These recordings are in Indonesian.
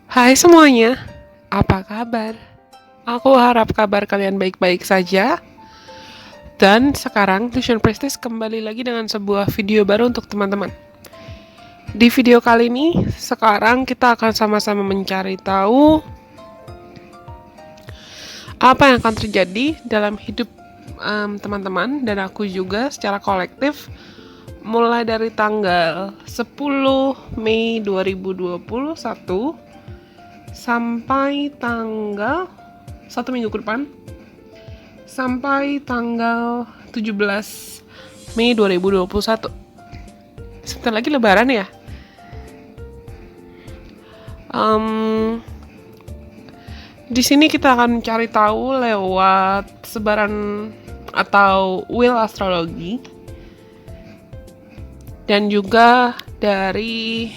Hai semuanya, apa kabar? Aku harap kabar kalian baik-baik saja. Dan sekarang Tuition Prestige kembali lagi dengan sebuah video baru untuk teman-teman. Di video kali ini, sekarang kita akan sama-sama mencari tahu apa yang akan terjadi dalam hidup teman-teman dan aku juga secara kolektif mulai dari tanggal 10 Mei 2021 sampai tanggal 1 minggu ke depan, sampai tanggal 17 Mei 2021. Sebentar lagi lebaran ya. Di sini kita akan cari tahu lewat sebaran atau wheel astrologi dan juga dari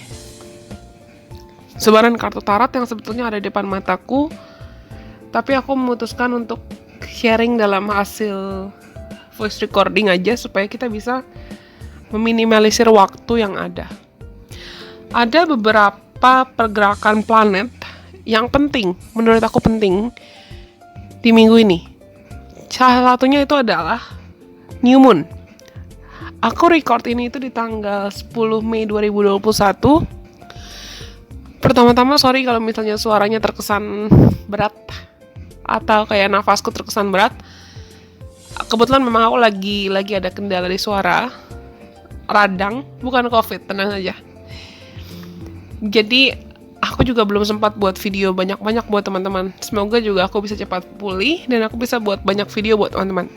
sebaran kartu tarot yang sebetulnya ada di depan mataku, tapi aku memutuskan untuk sharing dalam hasil voice recording aja supaya kita bisa meminimalisir waktu yang ada. Ada beberapa pergerakan planet yang penting, menurut aku penting di minggu ini. Salah satunya itu adalah New Moon. Aku record ini itu di tanggal 10 Mei 2021. Pertama-tama sorry kalau misalnya suaranya terkesan berat atau kayak nafasku terkesan berat. Kebetulan memang aku lagi ada kendala di suara, radang, bukan COVID, tenang aja. Jadi aku juga belum sempat buat video banyak-banyak buat teman-teman. Semoga juga aku bisa cepat pulih dan aku bisa buat banyak video buat teman-teman.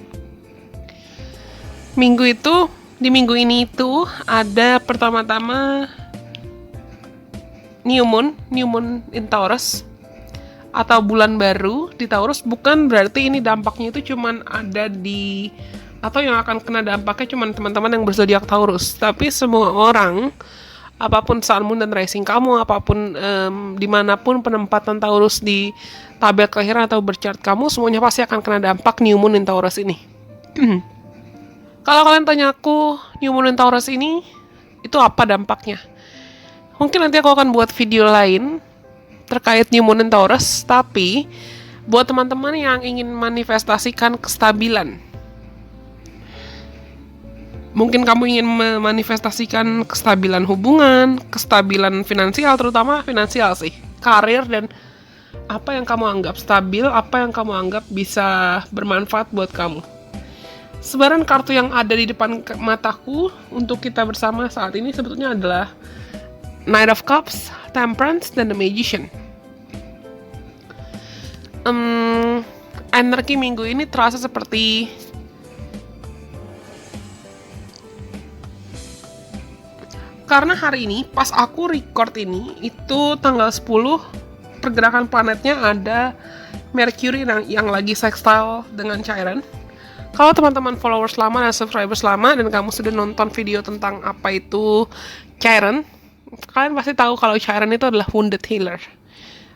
Di minggu ini itu ada pertama-tama New Moon in Taurus atau bulan baru di Taurus. Bukan berarti ini dampaknya itu cuman ada di atau yang akan kena dampaknya cuman teman-teman yang berzodiak Taurus, tapi semua orang, apapun Sun, Moon, dan Rising kamu, apapun dimanapun penempatan Taurus di tabel kelahiran atau berchart kamu, semuanya pasti akan kena dampak New Moon in Taurus ini. Kalau kalian tanya aku, New Moon in Taurus ini itu apa dampaknya? Mungkin nanti aku akan buat video lain terkait New Moon in Taurus, tapi buat teman-teman yang ingin manifestasikan kestabilan, mungkin kamu ingin memanifestasikan kestabilan hubungan, kestabilan finansial, terutama finansial sih, karir, dan apa yang kamu anggap stabil, apa yang kamu anggap bisa bermanfaat buat kamu. Sebaran kartu yang ada di depan mataku untuk kita bersama saat ini sebetulnya adalah Knight of Cups, Temperance, dan The Magician. Energi minggu ini terasa seperti karena hari ini pas aku record ini itu tanggal 10, pergerakan planetnya ada Mercury yang lagi sextile dengan Chiron. Kalau teman-teman followers lama dan subscribers lama dan kamu sudah nonton video tentang apa itu Chiron, kalian pasti tahu kalau Chiron itu adalah wounded healer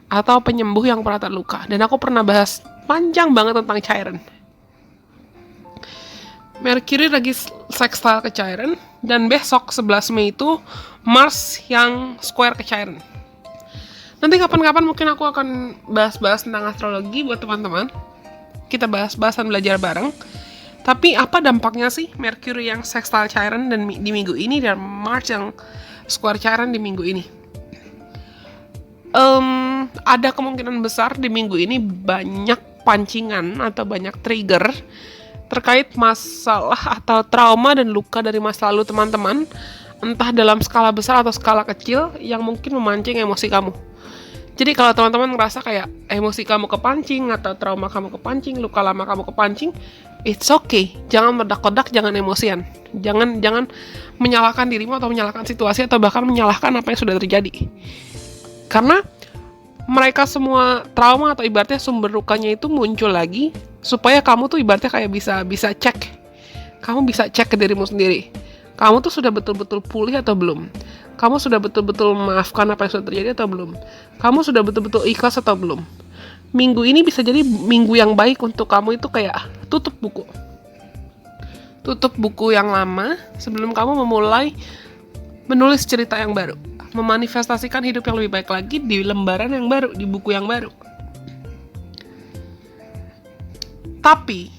atau penyembuh yang pernah terluka. Dan aku pernah bahas panjang banget tentang Chiron. Mercury lagi sextile ke Chiron, dan besok 11 Mei itu Mars yang square ke Chiron. Nanti kapan-kapan mungkin aku akan bahas-bahas tentang astrologi buat teman-teman. Kita bahas-bahasan belajar bareng. Tapi apa dampaknya sih Mercury yang sextile Chiron dan di minggu ini dan Mars yang square Chiron di minggu ini? Ada kemungkinan besar di minggu ini banyak pancingan atau banyak trigger terkait masalah atau trauma dan luka dari masa lalu teman-teman, entah dalam skala besar atau skala kecil yang mungkin memancing emosi kamu. Jadi kalau teman-teman ngerasa kayak emosi kamu kepancing atau trauma kamu kepancing, luka lama kamu kepancing, it's okay. Jangan meledak-ledak, jangan emosian. Jangan menyalahkan dirimu atau menyalahkan situasi atau bahkan menyalahkan apa yang sudah terjadi. Karena mereka semua trauma atau ibaratnya sumber lukanya itu muncul lagi supaya kamu tuh ibaratnya kayak bisa cek. Kamu bisa cek ke dirimu sendiri. Kamu tuh sudah betul-betul pulih atau belum? Kamu sudah betul-betul memaafkan apa yang sudah terjadi atau belum? Kamu sudah betul-betul ikhlas atau belum? Minggu ini bisa jadi minggu yang baik untuk kamu itu kayak tutup buku. Tutup buku yang lama sebelum kamu memulai menulis cerita yang baru. memanifestasikan hidup yang lebih baik lagi di lembaran yang baru, di buku yang baru. Tapi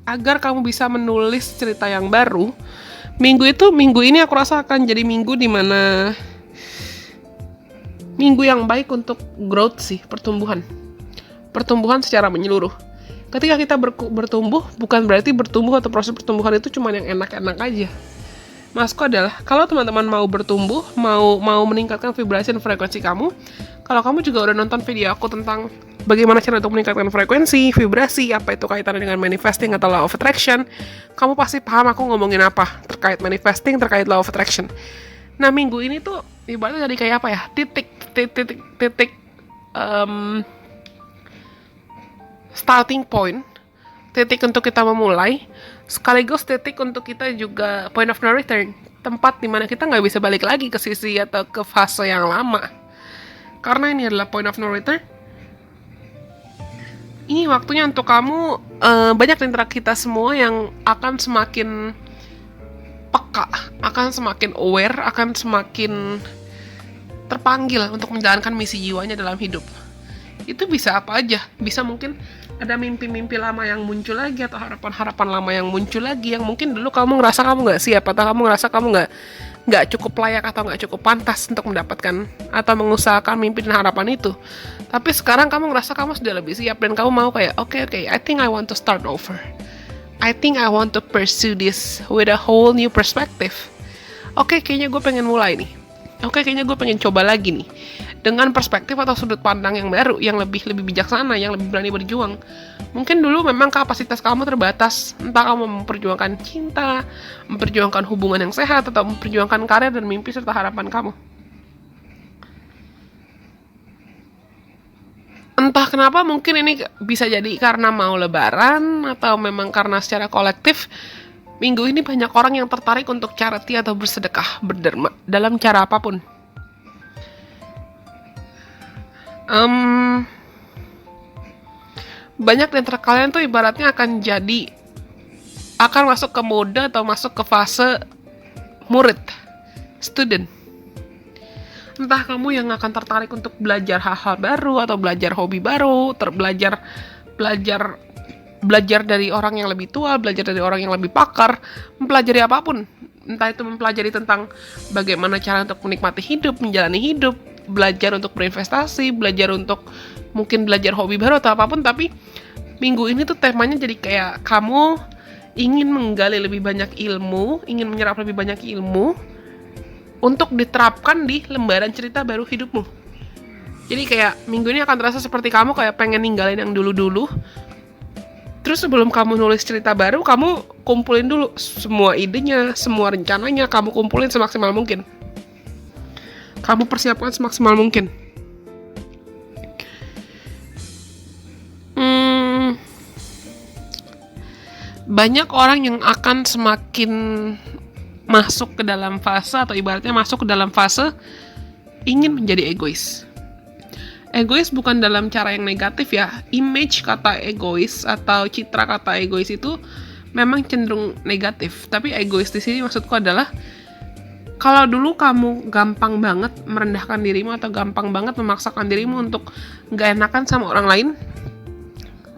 agar kamu bisa menulis cerita yang baru, minggu ini aku rasa akan jadi minggu dimana minggu yang baik untuk growth sih, pertumbuhan secara menyeluruh. Ketika kita bertumbuh, bukan berarti bertumbuh atau proses pertumbuhan itu cuma yang enak-enak aja. Maksudku adalah, kalau teman-teman mau bertumbuh, mau meningkatkan vibrasi dan frekuensi kamu, kalau kamu juga udah nonton video aku tentang bagaimana cara untuk meningkatkan frekuensi, vibrasi, apa itu kaitannya dengan manifesting atau law of attraction, kamu pasti paham aku ngomongin apa terkait manifesting, terkait law of attraction. Nah, minggu ini tuh ibaratnya jadi kayak apa ya, titik starting point, titik untuk kita memulai, sekaligus titik untuk kita juga point of no return, tempat dimana kita nggak bisa balik lagi ke sisi atau ke fase yang lama. Karena ini adalah point of no return, ini waktunya untuk kamu, banyak di antara kita semua yang akan semakin peka, akan semakin aware, akan semakin terpanggil untuk menjalankan misi jiwanya dalam hidup. Itu bisa apa aja, bisa mungkin ada mimpi-mimpi lama yang muncul lagi, atau harapan-harapan lama yang muncul lagi, yang mungkin dulu kamu ngerasa kamu nggak siap, atau kamu ngerasa kamu nggak cukup layak atau nggak cukup pantas untuk mendapatkan atau mengusahakan mimpi dan harapan itu. Tapi sekarang kamu ngerasa kamu sudah lebih siap dan kamu mau kayak okay, I think I want to start over. I think I want to pursue this with a whole new perspective. Kayaknya gue pengen mulai nih. Kayaknya gue pengen coba lagi nih dengan perspektif atau sudut pandang yang baru, yang lebih bijaksana, yang lebih berani berjuang. Mungkin dulu memang kapasitas kamu terbatas, entah kamu memperjuangkan cinta, memperjuangkan hubungan yang sehat, atau memperjuangkan karir dan mimpi serta harapan kamu. Entah kenapa, mungkin ini bisa jadi karena mau lebaran, atau memang karena secara kolektif minggu ini banyak orang yang tertarik untuk charity atau bersedekah, berderma, dalam cara apapun. Banyak di antara kalian tuh ibaratnya akan masuk ke mode atau masuk ke fase murid, student. Entah kamu yang akan tertarik untuk belajar hal-hal baru, atau belajar hobi baru, belajar dari orang yang lebih tua, belajar dari orang yang lebih pakar, mempelajari apapun. Entah itu mempelajari tentang bagaimana cara untuk menikmati hidup, menjalani hidup, belajar untuk berinvestasi, mungkin belajar hobi baru atau apapun. Tapi minggu ini tuh temanya jadi kayak kamu ingin menggali lebih banyak ilmu, ingin menyerap lebih banyak ilmu untuk diterapkan di lembaran cerita baru hidupmu. Jadi kayak minggu ini akan terasa seperti kamu kayak pengen ninggalin yang dulu-dulu. Terus sebelum kamu nulis cerita baru, kamu kumpulin dulu semua idenya, semua rencananya, kamu kumpulin semaksimal mungkin. Kamu persiapkan semaksimal mungkin. Banyak orang yang akan semakin masuk ke dalam fase, atau ibaratnya masuk ke dalam fase ingin menjadi egois. Egois bukan dalam cara yang negatif ya. Image kata egois atau citra kata egois itu memang cenderung negatif. Tapi egois di sini maksudku adalah, kalau dulu kamu gampang banget merendahkan dirimu atau gampang banget memaksakan dirimu untuk gak enakan sama orang lain,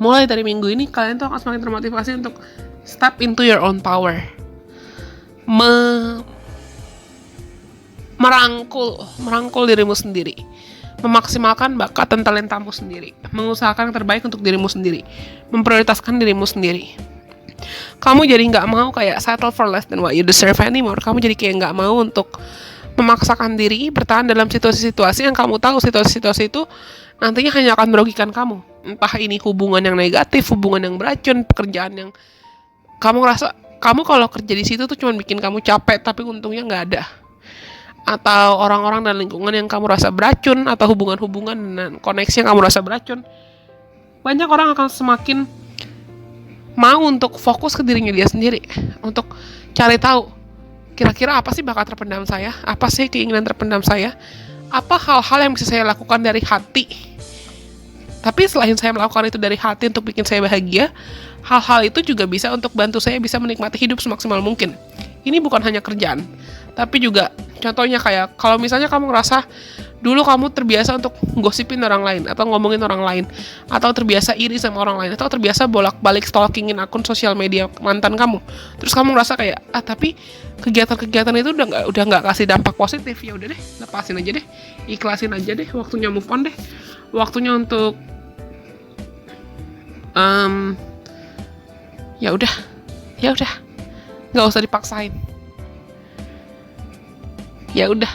mulai dari minggu ini kalian tuh akan semakin termotivasi untuk step into your own power. Merangkul dirimu sendiri, memaksimalkan bakat dan talentamu sendiri, mengusahakan yang terbaik untuk dirimu sendiri, memprioritaskan dirimu sendiri. Kamu jadi nggak mau kayak settle for less than what you deserve anymore. Kamu jadi kayak nggak mau untuk memaksakan diri bertahan dalam situasi-situasi yang kamu tahu situasi-situasi itu nantinya hanya akan merugikan kamu. Entah ini hubungan yang negatif, hubungan yang beracun, pekerjaan yang kamu ngerasa kamu kalau kerja di situ tuh cuma bikin kamu capek tapi untungnya nggak ada. Atau orang-orang dan lingkungan yang kamu rasa beracun, atau hubungan-hubungan dan koneksi yang kamu rasa beracun. Banyak orang akan semakin mau untuk fokus ke dirinya dia sendiri, untuk cari tahu kira-kira apa sih bakat terpendam saya, apa sih keinginan terpendam saya, apa hal-hal yang bisa saya lakukan dari hati. Tapi selain saya melakukan itu dari hati untuk bikin saya bahagia, hal-hal itu juga bisa untuk bantu saya bisa menikmati hidup semaksimal mungkin. Ini bukan hanya kerjaan, tapi juga Contohnya kayak kalau misalnya kamu ngerasa dulu kamu terbiasa untuk gosipin orang lain atau ngomongin orang lain, atau terbiasa iri sama orang lain, atau terbiasa bolak-balik stalkingin akun sosial media mantan kamu. Terus kamu ngerasa kayak tapi kegiatan-kegiatan itu udah nggak kasih dampak positif. Ya udah deh, lepasin aja deh, ikhlasin aja deh, waktunya move on deh, waktunya untuk ya udah nggak usah dipaksain. Ya udah,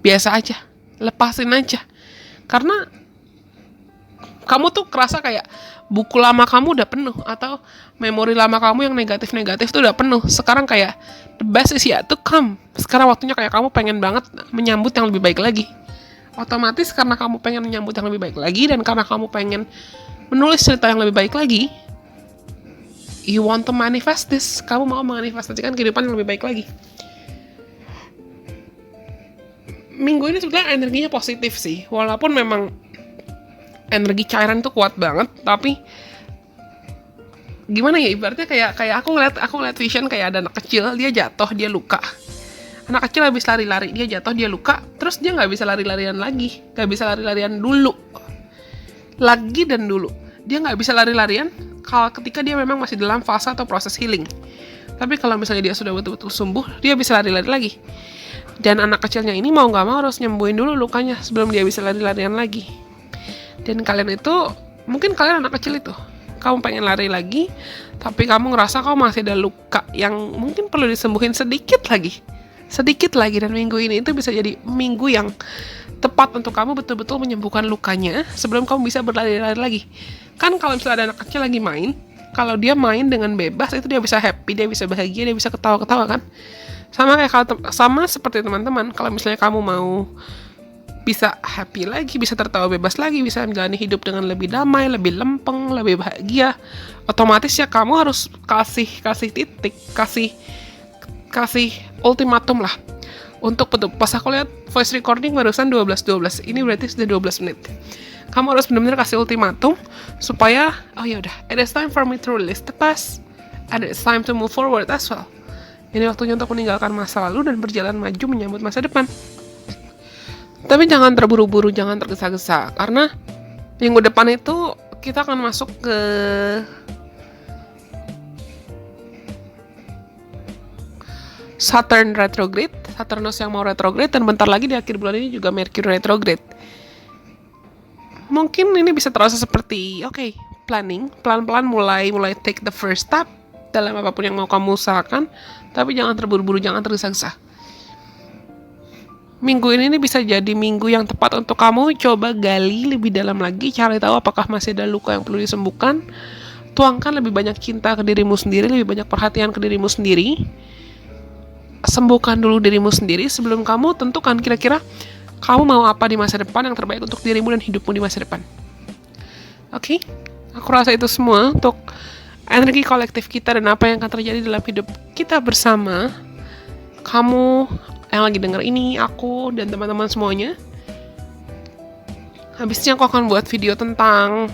biasa aja, lepasin aja. Karena kamu tuh kerasa kayak buku lama kamu udah penuh, atau memori lama kamu yang negatif-negatif tuh udah penuh. Sekarang kayak the best is yet to come. Sekarang waktunya kayak kamu pengen banget menyambut yang lebih baik lagi. Otomatis karena kamu pengen menyambut yang lebih baik lagi, dan karena kamu pengen menulis cerita yang lebih baik lagi, you want to manifest this. Kamu mau manifestasikan kehidupan yang lebih baik lagi. Minggu ini sebenarnya energinya positif sih. Walaupun memang energi cairan tuh kuat banget, tapi gimana ya, ibaratnya kayak aku ngeliat vision kayak ada anak kecil, dia jatuh, dia luka. Anak kecil habis lari-lari, dia jatuh, dia luka, terus dia nggak bisa lari-larian lagi, nggak bisa lari-larian dulu, lagi dan dulu. Dia nggak bisa lari-larian kalau ketika dia memang masih dalam fase atau proses healing. Tapi kalau misalnya dia sudah betul-betul sembuh, dia bisa lari-lari lagi. Dan anak kecilnya ini mau nggak mau harus nyembuhin dulu lukanya sebelum dia bisa lari-larian lagi. Dan kalian itu, mungkin kalian anak kecil itu, kamu pengen lari lagi, tapi kamu ngerasa kamu masih ada luka yang mungkin perlu disembuhin sedikit lagi, dan minggu ini itu bisa jadi minggu yang tepat untuk kamu betul-betul menyembuhkan lukanya sebelum kamu bisa berlari-lari lagi. Kan kalau misalnya ada anak kecil lagi main, kalau dia main dengan bebas, itu dia bisa happy, dia bisa bahagia, dia bisa ketawa-ketawa kan. Sama seperti teman-teman, kalau misalnya kamu mau bisa happy lagi, bisa tertawa bebas lagi, bisa menjalani hidup dengan lebih damai, lebih lempeng, lebih bahagia, otomatis ya kamu harus kasih titik, kasih ultimatum lah. Untuk pas aku lihat voice recording barusan 12, ini berarti sudah 12 menit. Kamu harus benar-benar kasih ultimatum supaya ya udah, it is time for me to release the past, and it's time to move forward as well. Ini waktunya untuk meninggalkan masa lalu dan berjalan maju menyambut masa depan. Tapi jangan terburu-buru, jangan tergesa-gesa, karena minggu depan itu kita akan masuk ke Saturn retrograde, Saturnus yang mau retrograde, dan bentar lagi di akhir bulan ini juga Mercury retrograde. Mungkin ini bisa terasa seperti planning, pelan-pelan mulai take the first step dalam apapun yang mau kamu usahakan, tapi jangan terburu-buru, jangan tergesa-gesa. Minggu ini bisa jadi minggu yang tepat untuk kamu coba gali lebih dalam lagi, cari tahu apakah masih ada luka yang perlu disembuhkan. Tuangkan lebih banyak cinta ke dirimu sendiri, lebih banyak perhatian ke dirimu sendiri. Sembuhkan dulu dirimu sendiri sebelum kamu tentukan kira-kira kamu mau apa di masa depan yang terbaik untuk dirimu dan hidupmu di masa depan. Oke? Aku rasa itu semua untuk energi kolektif kita dan apa yang akan terjadi dalam hidup kita bersama. Kamu yang lagi denger ini, aku dan teman-teman semuanya. Habisnya aku akan buat video tentang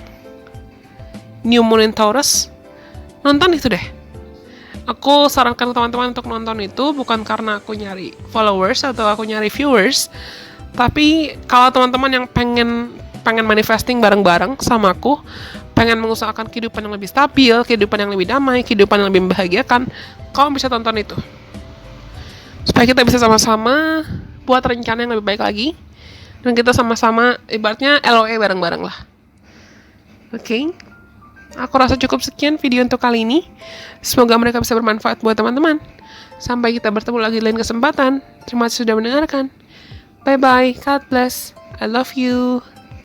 New Moon in Taurus. Nonton itu deh. Aku sarankan teman-teman untuk nonton itu bukan karena aku nyari followers atau aku nyari viewers, tapi kalau teman-teman yang pengen manifesting bareng-bareng sama aku, pengen mengusahakan kehidupan yang lebih stabil, kehidupan yang lebih damai, kehidupan yang lebih membahagiakan, kamu bisa tonton itu. Supaya kita bisa sama-sama buat rencana yang lebih baik lagi, dan kita sama-sama ibaratnya LOE bareng-bareng lah. Oke? Aku rasa cukup sekian video untuk kali ini. Semoga mereka bisa bermanfaat buat teman-teman. Sampai kita bertemu lagi di lain kesempatan. Terima kasih sudah mendengarkan. Bye-bye. God bless. I love you.